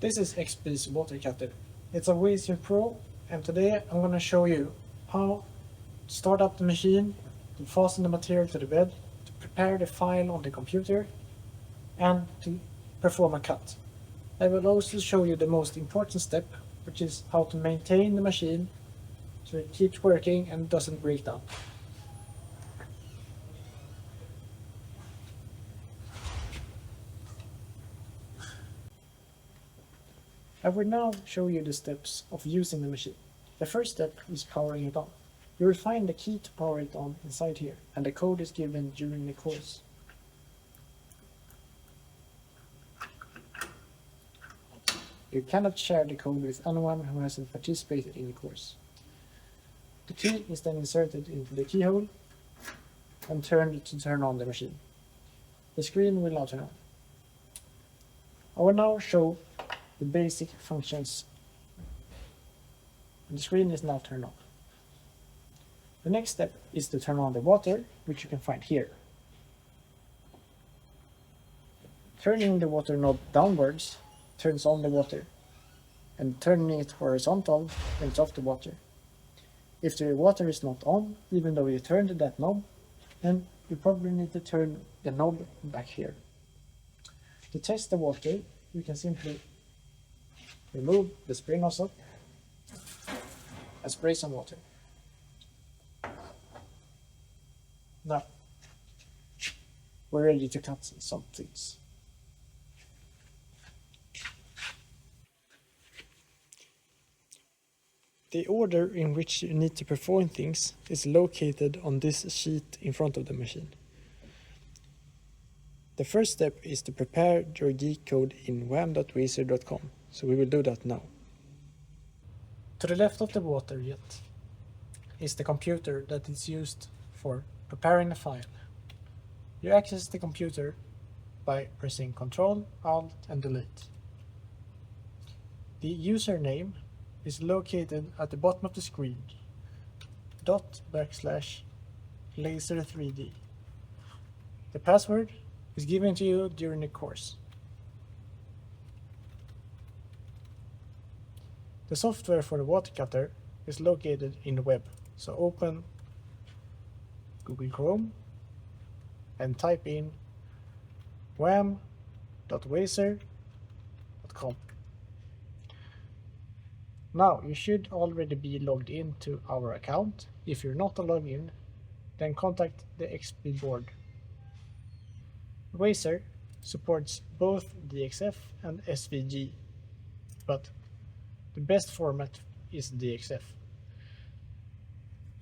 This is x-p's water cutter. It's a Wazer Pro, and today I'm going to show you how to start up the machine, to fasten the material to the bed, to prepare the file on the computer, and to perform a cut. I will also show you the most important step, which is how to maintain the machine so it keeps working and doesn't break down. I will now show you the steps of using the machine. The first step is powering it on. You will find the key to power it on inside here, and the code is given during the course. You cannot share the code with anyone who hasn't participated in the course. The key is then inserted into the keyhole and turned to turn on the machine. The screen will now turn on. I will now show the basic functions. The screen is now turned on. The next step is to turn on the water, which you can find here. Turning the water knob downwards turns on the water, and turning it horizontal turns off the water. If the water is not on, even though you turned that knob, then you probably need to turn the knob back here. To test the water, you can simply remove the spray nozzle and spray some water. Now, we're ready to cut some things. The order in which you need to perform things is located on this sheet in front of the machine. The first step is to prepare your geek code in wam.wazer.com, so we will do that now. To the left of the water jet is the computer that is used for preparing the file. You access the computer by pressing Ctrl, Alt and Delete. The username is located at the bottom of the screen, /laser3d. The password is given to you during the course. The software for the water cutter is located in the web, so open Google Chrome and type in wam.wazer.com. Now you should already be logged into our account. If you're not logged in, then contact the XP board. Wazer supports both DXF and SVG, but the best format is DXF.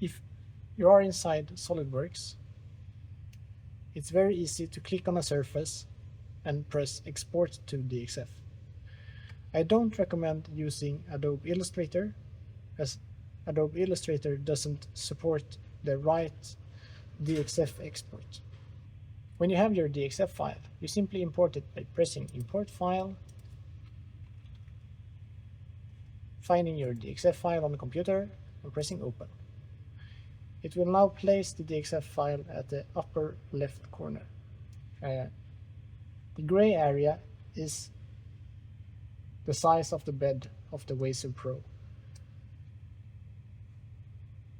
If you are inside SolidWorks, it's very easy to click on a surface and press Export to DXF. I don't recommend using Adobe Illustrator, as Adobe Illustrator doesn't support the right DXF export. When you have your DXF file, you simply import it by pressing Import File, finding your DXF file on the computer, and pressing Open. It will now place the DXF file at the upper left corner. The gray area is the size of the bed of the Wazer Pro.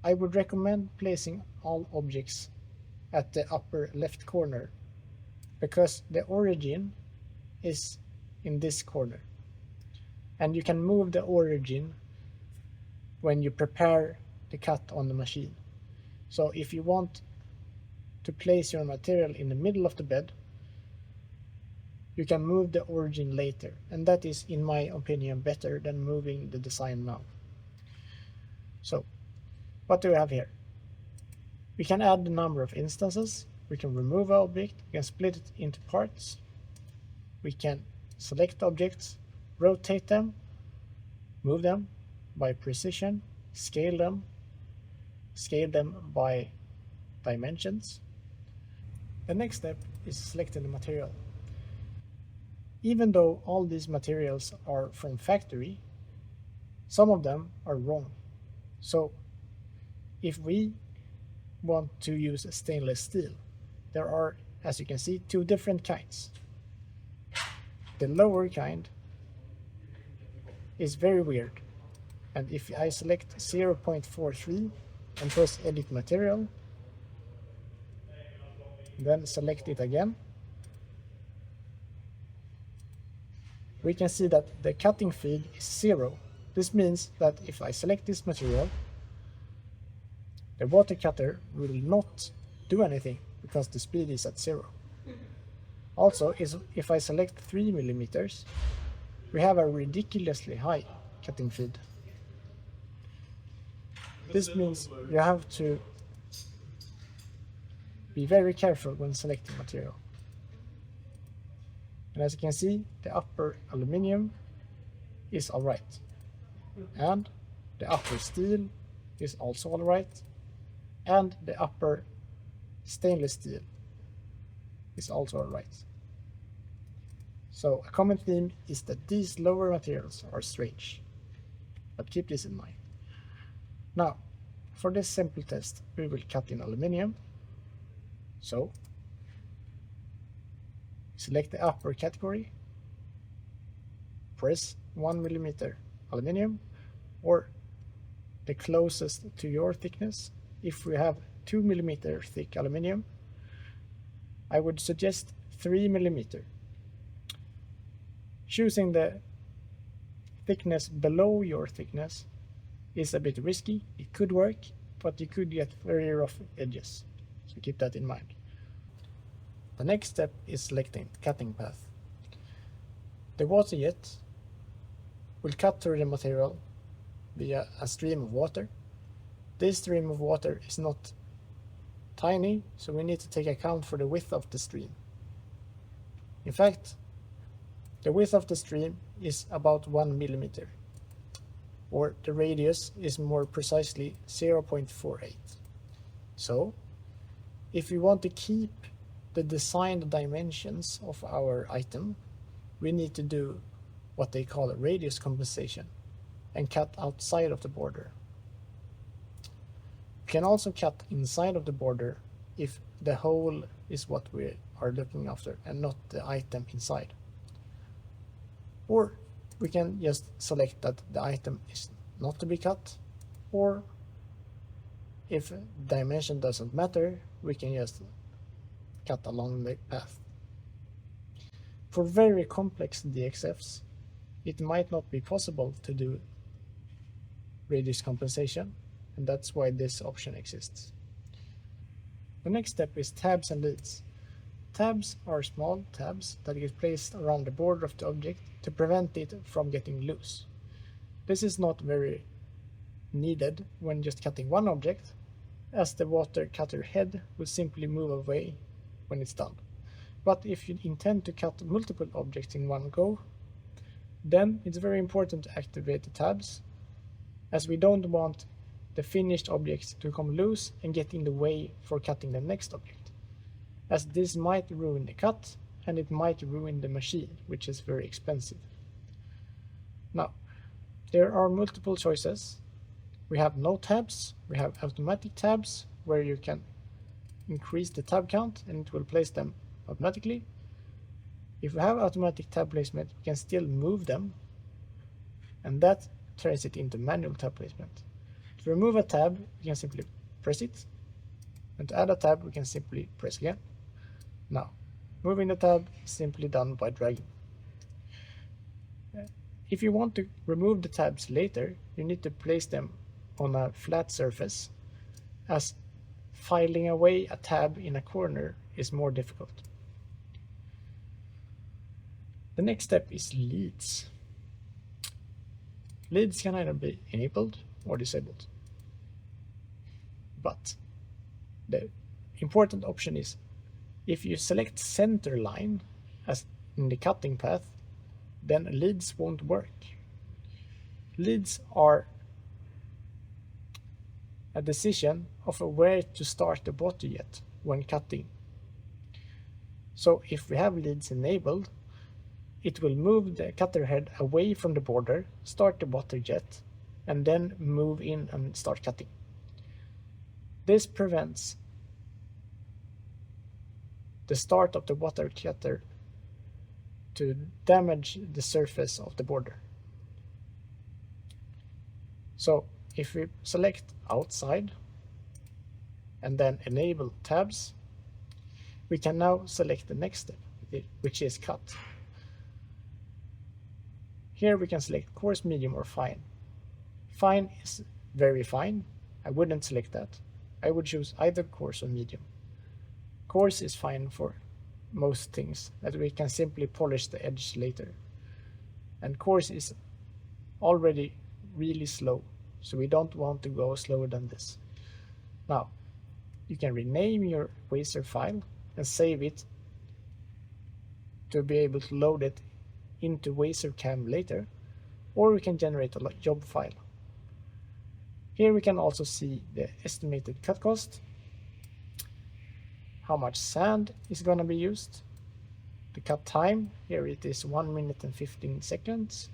I would recommend placing all objects at the upper left corner because the origin is in this corner, and you can move the origin when you prepare the cut on the machine. So if you want to place your material in the middle of the bed, you can move the origin later, and that is, in my opinion, better than moving the design now. So, what do we have here? We can add the number of instances, we can remove an object, we can split it into parts, we can select objects, rotate them, move them by precision, scale them by dimensions. The next step is selecting the material. Even though all these materials are from factory, some of them are wrong. So if we want to use stainless steel, there are, as you can see, two different kinds. The lower kind is very weird. And if I select 0.43 and press edit material, then select it again, we can see that the cutting feed is 0. This means that if I select this material, the water cutter will not do anything because the speed is at 0. Also, if I select 3 millimeters, we have a ridiculously high cutting feed. This means you have to be very careful when selecting material. And as you can see, the upper aluminium is alright. And the upper steel is also alright. And the upper stainless steel is also alright. So a common theme is that these lower materials are strange. But keep this in mind. Now, for this simple test, we will cut in aluminium. So, select the upper category, press 1 millimeter aluminium, or the closest to your thickness. If we have 2 millimeter thick aluminium, I would suggest 3 millimeter. Choosing the thickness below your thickness is a bit risky. It could work, but you could get very rough edges. So keep that in mind. The next step is selecting cutting path. The water jet will cut through the material via a stream of water. This stream of water is not tiny, so we need to take account for the width of the stream. In fact, the width of the stream is about 1 millimeter, or the radius is more precisely 0.48. So, if we want to keep the designed dimensions of our item, we need to do what they call a radius compensation and cut outside of the border. We can also cut inside of the border if the hole is what we are looking after and not the item inside. Or we can just select that the item is not to be cut, or if dimension doesn't matter, we can just cut along the path. For very complex DXFs, it might not be possible to do radius compensation, and that's why this option exists. The next step is tabs and leads. Tabs are small tabs that get placed around the border of the object to prevent it from getting loose. This is not very needed when just cutting one object, as the water cutter head will simply move away when it's done. But if you intend to cut multiple objects in one go, then it's very important to activate the tabs, as we don't want the finished objects to come loose and get in the way for cutting the next object, as this might ruin the cut and it might ruin the machine, which is very expensive. Now, there are multiple choices. We have no tabs, we have automatic tabs, where you can increase the tab count and it will place them automatically. If we have automatic tab placement, we can still move them, and that turns it into manual tab placement. To remove a tab, we can simply press it, and to add a tab, we can simply press again. Now, moving the tab is simply done by dragging. If you want to remove the tabs later, you need to place them on a flat surface, as filing away a tab in a corner is more difficult. The next step is leads. Leads can either be enabled or disabled. But the important option is, if you select center line as in the cutting path, then leads won't work. Leads are a decision of where to start the water jet when cutting. So if we have leads enabled, it will move the cutter head away from the border, start the water jet, and then move in and start cutting. This prevents the start of the water cutter to damage the surface of the border. So if we select outside and then enable tabs, we can now select the next step, which is cut. Here we can select coarse, medium, or fine. Fine is very fine. I wouldn't select that. I would choose either coarse or medium. Coarse is fine for most things, that we can simply polish the edge later. And coarse is already really slow, so we don't want to go slower than this. Now, you can rename your Wazer file and save it to be able to load it into Wazercam later, or we can generate a job file. Here we can also see the estimated cut cost, how much sand is going to be used, the cut time, here it is 1 minute and 15 seconds,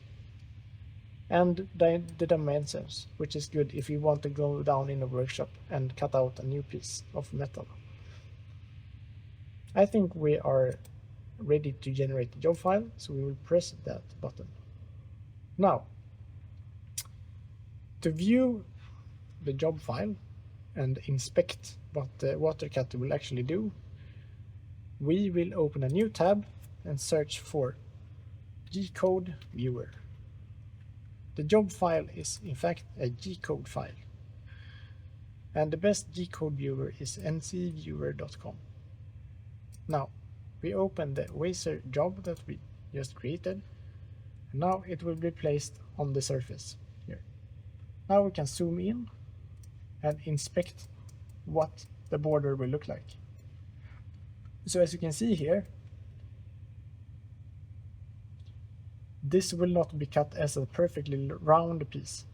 and the dimensions, which is good if you want to go down in a workshop and cut out a new piece of metal. I think we are ready to generate the job file, so we will press that button. Now, to view the job file and inspect what the water cutter will actually do, we will open a new tab and search for G-code viewer. The job file is in fact a G-code file, and the best G-code viewer is ncviewer.com. Now we open the Wazer job that we just created, and now it will be placed on the surface here. Now we can zoom in and inspect what the border will look like. So as you can see here, this will not be cut as a perfectly round piece.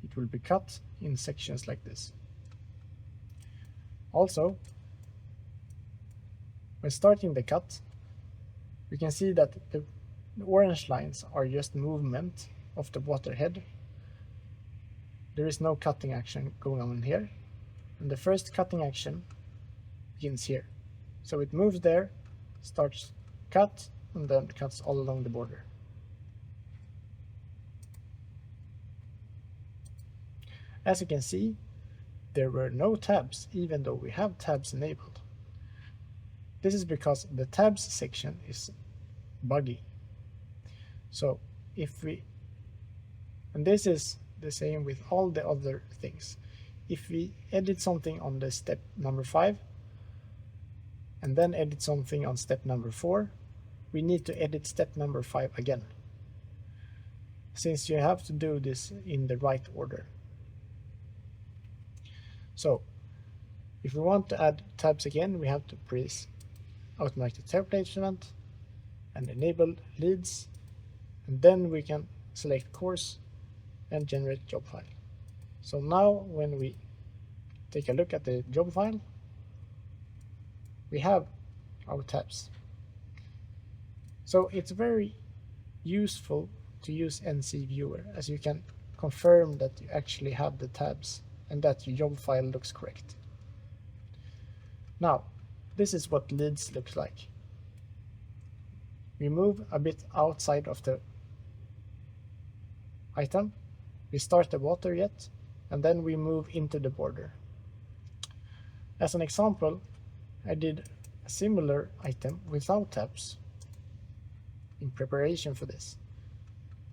It will be cut in sections like this. Also, when starting the cut, we can see that the orange lines are just movement of the water head. There is no cutting action going on here, and the first cutting action begins here. So it moves there, starts cut, and then cuts all along the border. As you can see, there were no tabs, even though we have tabs enabled. This is because the tabs section is buggy. So if we, and this is the same with all the other things. If we edit something on the step number 5 and then edit something on step number 4, we need to edit step number 5 again, since you have to do this in the right order. So if we want to add tabs again, we have to press automatic tab placement and enable leads, and then we can select course and generate job file. So now when we take a look at the job file, we have our tabs. So it's very useful to use NC Viewer, as you can confirm that you actually have the tabs and that your job file looks correct. Now, this is what leads looks like. We move a bit outside of the item, we start the water jet, and then we move into the border. As an example, I did a similar item without tabs in preparation for this.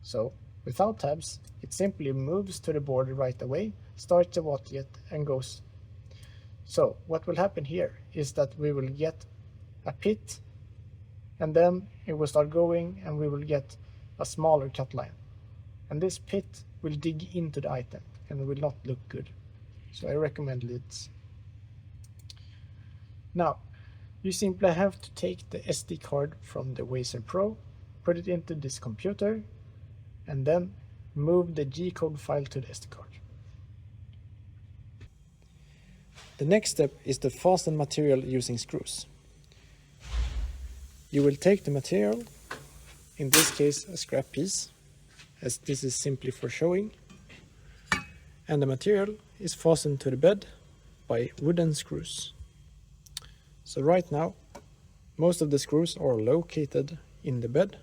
So without tabs, it simply moves to the border right away, starts the water jet, and goes. So what will happen here is that we will get a pit, and then it will start going, and we will get a smaller cut line. And this pit will dig into the item and will not look good. So I recommend leads. Now, you simply have to take the SD card from the Wazer Pro, put it into this computer, and then move the G-code file to the SD card. The next step is to fasten material using screws. You will take the material, in this case a scrap piece, as this is simply for showing, and the material is fastened to the bed by wooden screws. So right now, most of the screws are located in the bed,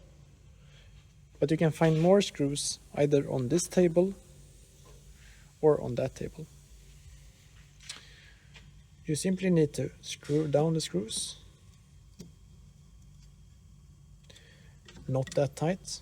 but you can find more screws either on this table or on that table. You simply need to screw down the screws, not that tight.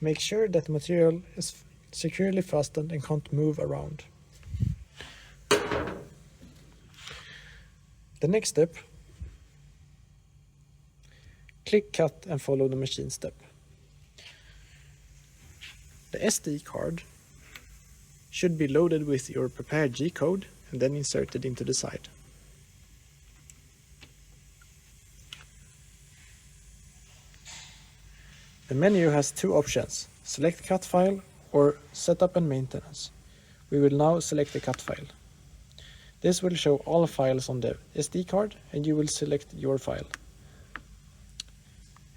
Make sure that the material is securely fastened and can't move around. The next step, click cut and follow the machine step. The SD card should be loaded with your prepared G-code and then inserted into the side. The menu has two options, select cut file or setup and maintenance. We will now select the cut file. This will show all files on the SD card and you will select your file.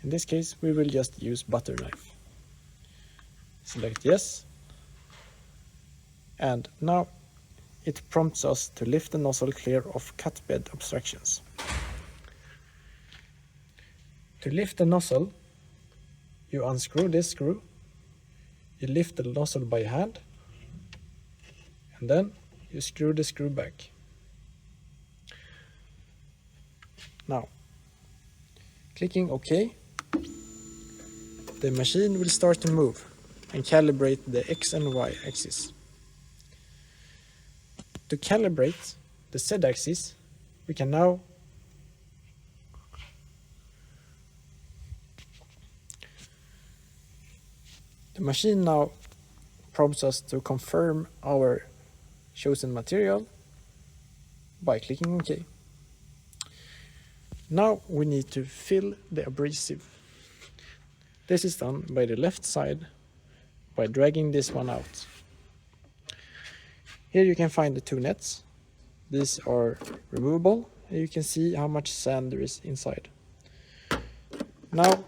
In this case, we will just use butter knife. Select yes. And now it prompts us to lift the nozzle clear of cut bed obstructions. To lift the nozzle, you unscrew this screw, you lift the nozzle by hand, and then you screw the screw back. Now, clicking OK, the machine will start to move and calibrate the X and Y axis. To calibrate the Z axis, we can now the machine now prompts us to confirm our chosen material by clicking OK. Now we need to fill the abrasive. This is done by the left side by dragging this one out. Here you can find the two nets. These are removable and you can see how much sand there is inside. Now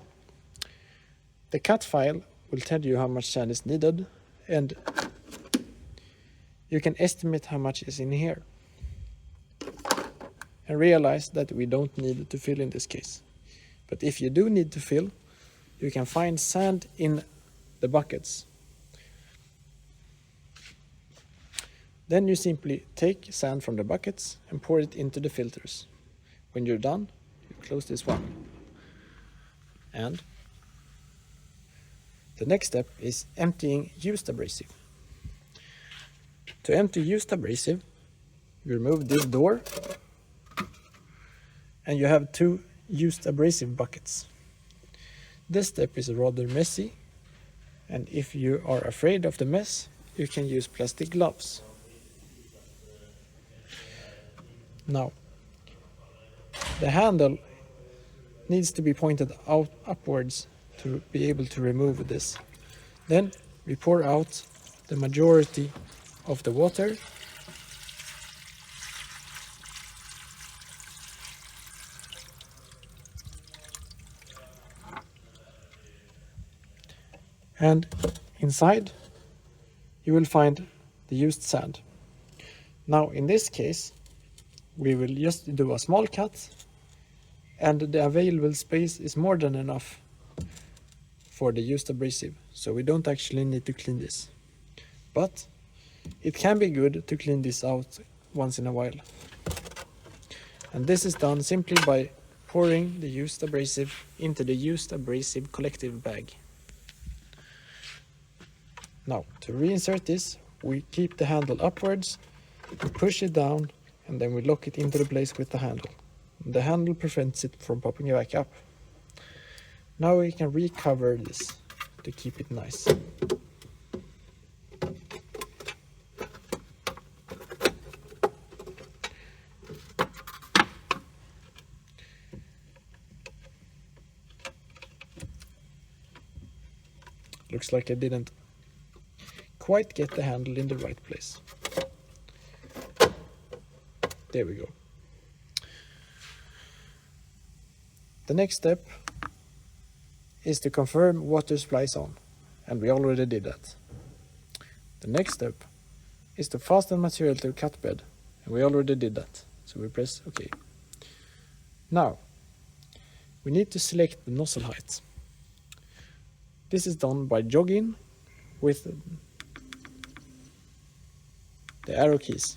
the cut file will tell you how much sand is needed and you can estimate how much is in here and realize that we don't need to fill in this case. But if you do need to fill, you can find sand in the buckets. Then you simply take sand from the buckets and pour it into the filters. When you're done, you close this one. And the next step is emptying used abrasive. To empty used abrasive, you remove this door and you have two used abrasive buckets. This step is rather messy, and if you are afraid of the mess, you can use plastic gloves. Now, the handle needs to be pointed out upwards to be able to remove this. Then we pour out the majority of the water. And inside you will find the used sand. Now in this case we will just do a small cut and the available space is more than enough for the used abrasive, so we don't actually need to clean this. But it can be good to clean this out once in a while. And this is done simply by pouring the used abrasive into the used abrasive collective bag. Now, to reinsert this, we keep the handle upwards, we push it down, and then we lock it into the place with the handle. The handle prevents it from popping back up. Now we can recover this to keep it nice. Looks like I didn't quite get the handle in the right place. There we go. The next step is to confirm water supply is on, and we already did that. The next step is to fasten material to the cut bed, and we already did that, so we press OK. Now, we need to select the nozzle height. This is done by jogging with the arrow keys.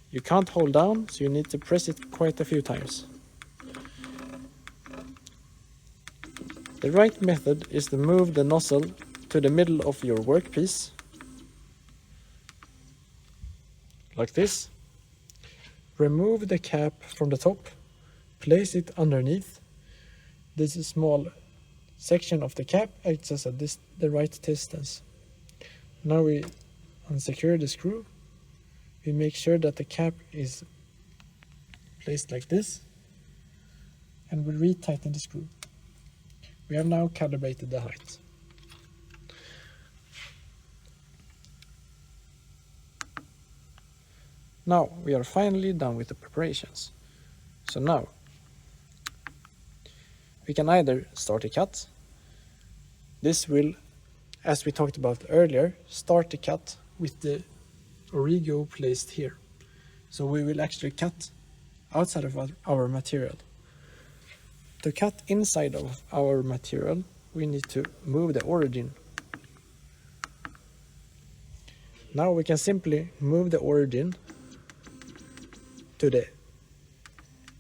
You can't hold down, so you need to press it quite a few times. The right method is to move the nozzle to the middle of your workpiece, like this. Remove the cap from the top, place it underneath. This is small section of the cap acts as the right distance. Now we unsecure the screw. We make sure that the cap is placed like this, and we retighten the screw. We have now calibrated the height. Now we are finally done with the preparations. So now we can either start a cut. This will, as we talked about earlier, start the cut with the origo placed here. So we will actually cut outside of our material. To cut inside of our material, we need to move the origin. Now we can simply move the origin to the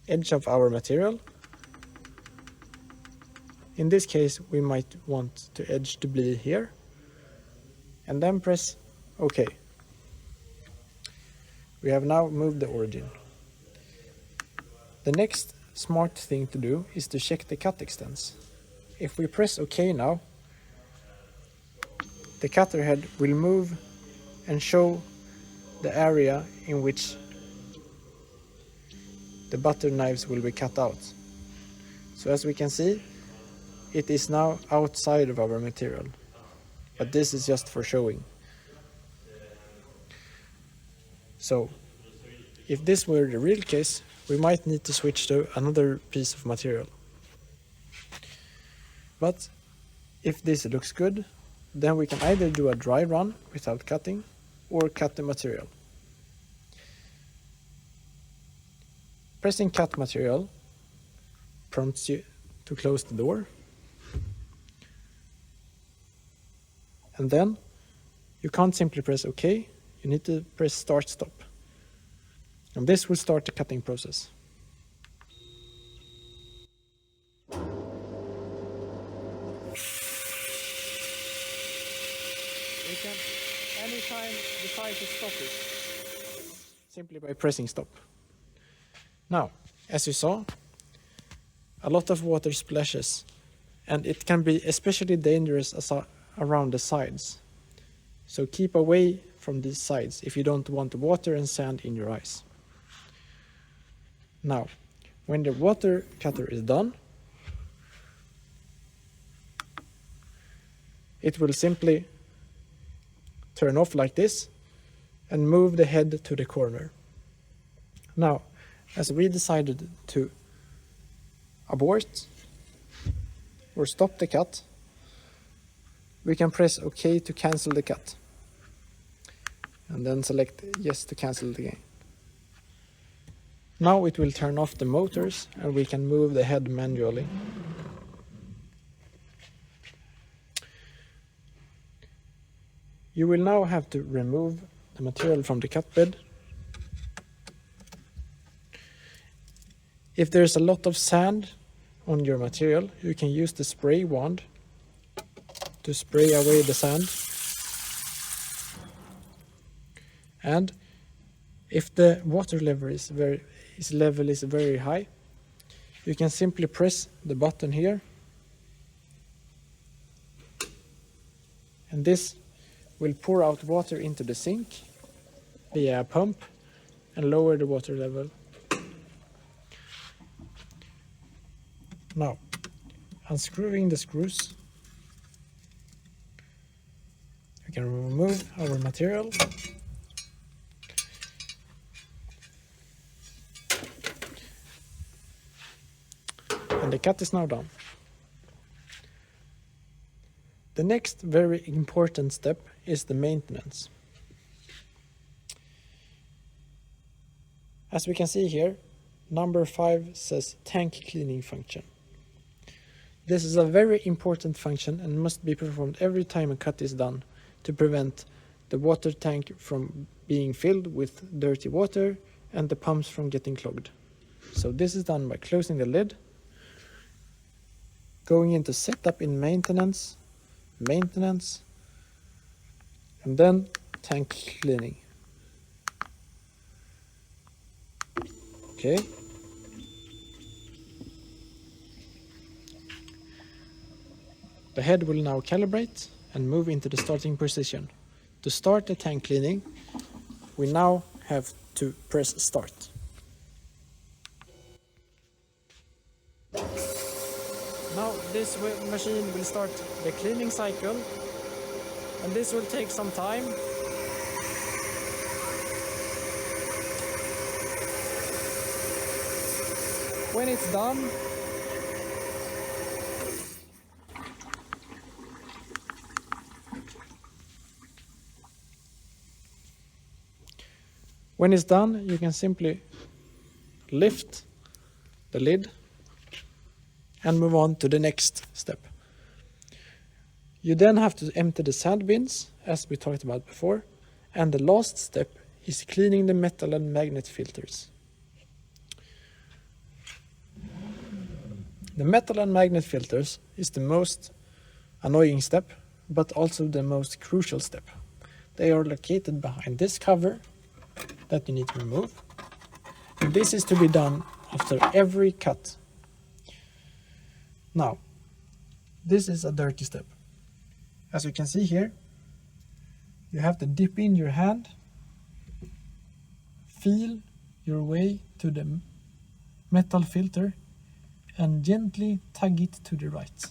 edge of our material. In this case, we might want the edge to be here, and then press OK. We have now moved the origin. The next smart thing to do is to check the cut extents. If we press OK now, the cutter head will move and show the area in which the butter knives will be cut out. So as we can see, it is now outside of our material, but this is just for showing. So if this were the real case, we might need to switch to another piece of material. But if this looks good, then we can either do a dry run without cutting or cut the material. Pressing cut material prompts you to close the door. And then you can't simply press OK, you need to press start stop. And this will start the cutting process. You can anytime decide to stop it simply by pressing stop. Now, as you saw, a lot of water splashes, and it can be especially dangerous around the sides. So keep away from these sides if you don't want water and sand in your eyes. Now, when the water cutter is done, it will simply turn off like this and move the head to the corner. Now, as we decided to abort or stop the cut, we can press OK to cancel the cut, and then select yes to cancel it again. Now it will turn off the motors and we can move the head manually. You will now have to remove the material from the cut bed. If there's a lot of sand on your material, you can use the spray wand to spray away the sand. And if the water level is very high, you can simply press the button here, and this will pour out water into the sink via a pump and lower the water level. Now, unscrewing the screws, we can remove our material. And the cut is now done. The next very important step is the maintenance. As we can see here, number 5 says tank cleaning function. This is a very important function and must be performed every time a cut is done to prevent the water tank from being filled with dirty water and the pumps from getting clogged. So this is done by closing the lid, going into setup in maintenance, and then tank cleaning. Okay. The head will now calibrate and move into the starting position. To start the tank cleaning, we now have to press start. Now this machine will start the cleaning cycle, and this will take some time. When it's done, you can simply lift the lid and move on to the next step. You then have to empty the sand bins, as we talked about before, and the last step is cleaning the metal and magnet filters. The metal and magnet filters is the most annoying step, but also the most crucial step. They are located behind this cover that you need to remove. And this is to be done after every cut. Now, this is a dirty step. As you can see here, you have to dip in your hand, feel your way to the metal filter, and gently tug it to the right.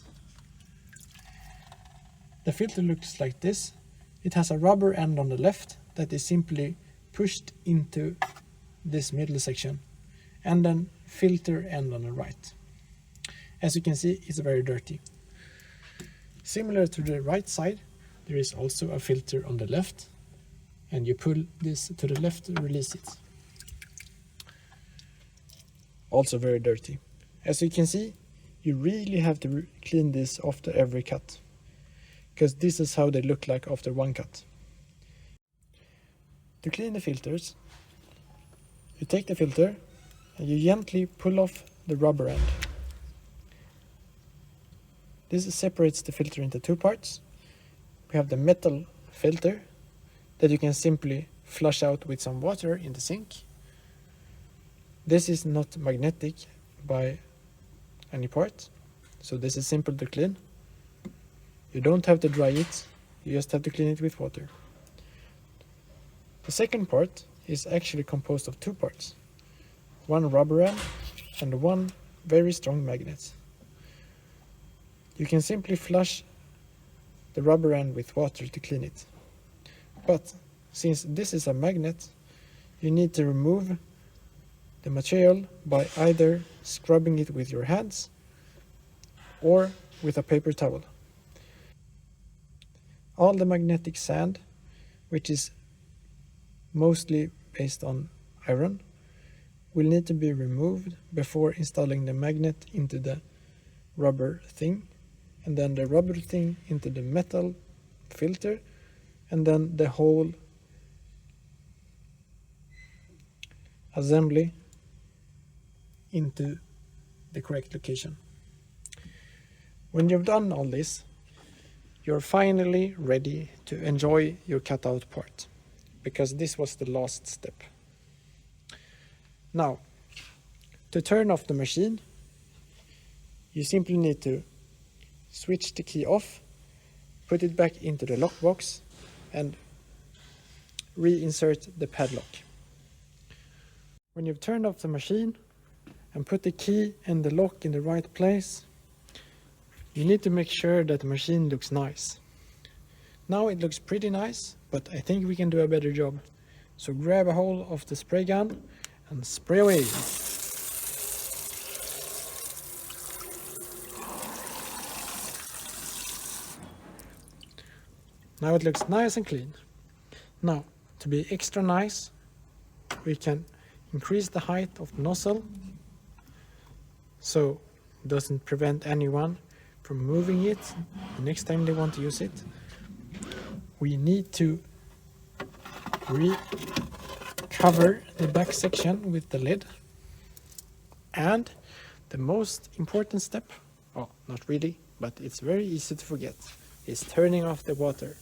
The filter looks like this. It has a rubber end on the left that is simply pushed into this middle section, and then filter end on the right. As you can see, it's very dirty. Similar to the right side, there is also a filter on the left, and you pull this to the left to release it. Also very dirty. As you can see, you really have to clean this after every cut, because this is how they look like after one cut. To clean the filters, you take the filter and you gently pull off the rubber end. This separates the filter into two parts. We have the metal filter that you can simply flush out with some water in the sink. This is not magnetic by any part, so this is simple to clean. You don't have to dry it, you just have to clean it with water. The second part is actually composed of two parts, one rubber end and one very strong magnet. You can simply flush the rubber end with water to clean it. But since this is a magnet, you need to remove the material by either scrubbing it with your hands or with a paper towel. All the magnetic sand, which is mostly based on iron, will need to be removed before installing the magnet into the rubber thing, and then the rubber thing into the metal filter, and then the whole assembly into the correct location. When you've done all this, you're finally ready to enjoy your cutout part, because this was the last step. Now, to turn off the machine, you simply need to switch the key off, put it back into the lockbox, and reinsert the padlock. When you've turned off the machine and put the key and the lock in the right place, you need to make sure that the machine looks nice. Now it looks pretty nice, but I think we can do a better job. So grab a hold of the spray gun and spray away. Now it looks nice and clean. Now, to be extra nice, we can increase the height of the nozzle so it doesn't prevent anyone from moving it the next time they want to use it. We need to recover the back section with the lid. And the most important step, oh, not really, but it's very easy to forget, is turning off the water.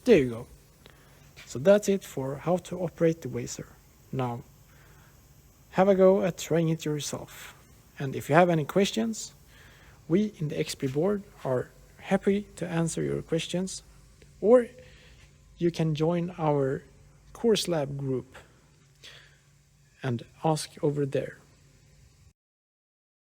There you go. So that's it for how to operate the Wazer. Now, have a go at trying it yourself. And if you have any questions, we in the XP board are happy to answer your questions, or you can join our course lab group and ask over there.